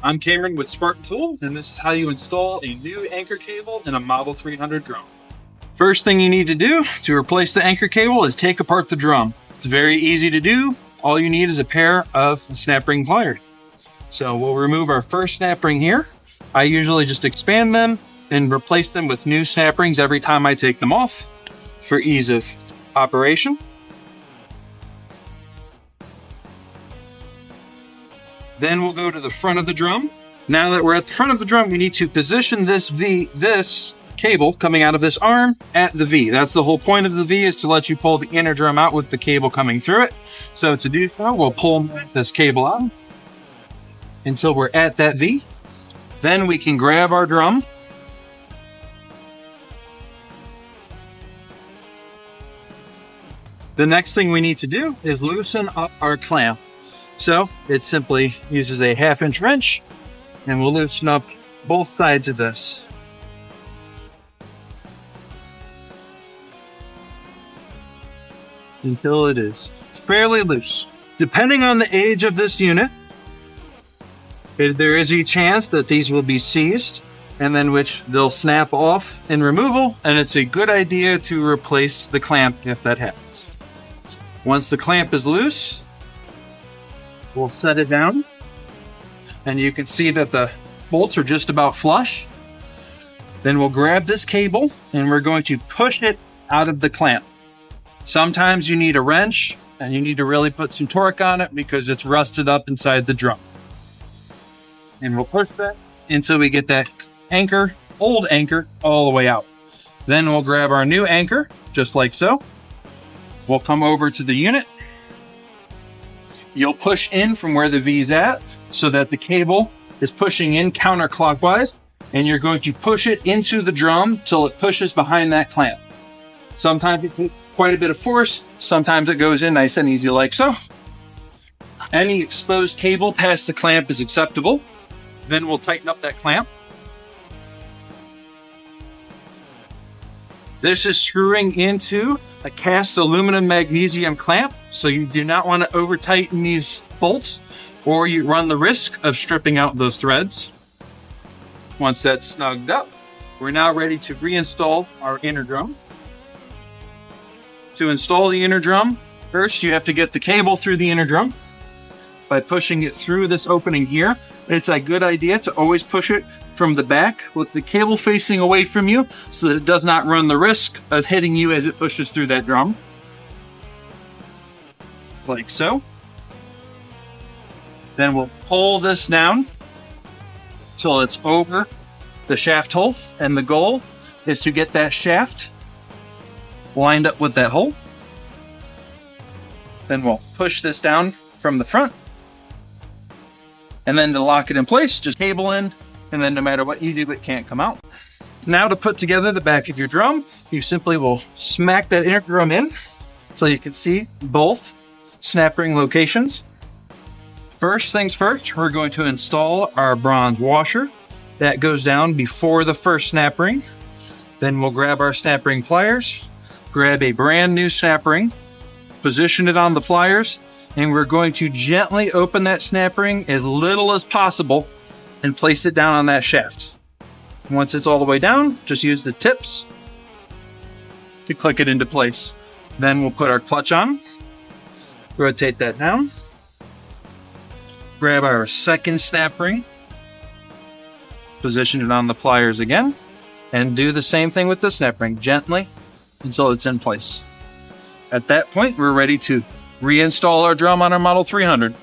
I'm Cameron with Spartan Tool, and this is how you install a new anchor cable in a Model 300 drum. First thing you need to do to replace the anchor cable is take apart the drum. It's very easy to do. All you need is a pair of snap ring pliers. So we'll remove our first snap ring here. I usually just expand them and replace them with new snap rings every time I take them off for ease of operation. Then we'll go to the front of the drum. Now that we're at the front of the drum, we need to position this cable coming out of this arm at the V. That's the whole point of the V, is to let you pull the inner drum out with the cable coming through it. So to do so, we'll pull this cable out until we're at that V. Then we can grab our drum. The next thing we need to do is loosen up our clamp. So it simply uses a 1/2-inch wrench, and we'll loosen up both sides of this. Until it is fairly loose. Depending on the age of this unit, there is a chance that these will be seized, and then which they'll snap off in removal, and it's a good idea to replace the clamp if that happens. Once the clamp is loose, we'll set it down, and you can see that the bolts are just about flush. Then we'll grab this cable, and we're going to push it out of the clamp. Sometimes you need a wrench, and you need to really put some torque on it because it's rusted up inside the drum. And we'll push that until we get that anchor, old anchor, all the way out. Then we'll grab our new anchor, just like so. We'll come over to the unit. You'll push in from where the V's at so that the cable is pushing in counterclockwise, and you're going to push it into the drum till it pushes behind that clamp. Sometimes it takes quite a bit of force. Sometimes it goes in nice and easy like so. Any exposed cable past the clamp is acceptable. Then we'll tighten up that clamp. This is screwing into a cast aluminum magnesium clamp, so you do not want to over tighten these bolts, or you run the risk of stripping out those threads. Once that's snugged up, we're now ready to reinstall our inner drum. To install the inner drum, first you have to get the cable through the inner drum by pushing it through this opening here. It's a good idea to always push it from the back with the cable facing away from you so that it does not run the risk of hitting you as it pushes through that drum. Like so. Then we'll pull this down till it's over the shaft hole, and the goal is to get that shaft lined up with that hole. Then we'll push this down from the front. And then to lock it in place, just cable in, and then no matter what you do, it can't come out. Now to put together the back of your drum, you simply will smack that inner drum in so you can see both snap ring locations. First things first, we're going to install our bronze washer. That goes down before the first snap ring. Then we'll grab our snap ring pliers, grab a brand new snap ring, position it on the pliers, and we're going to gently open that snap ring as little as possible and place it down on that shaft. Once it's all the way down, just use the tips to click it into place. Then we'll put our clutch on, rotate that down, grab our second snap ring, position it on the pliers again, and do the same thing with the snap ring, gently until it's in place. At that point, we're ready to reinstall our drum on our Model 300.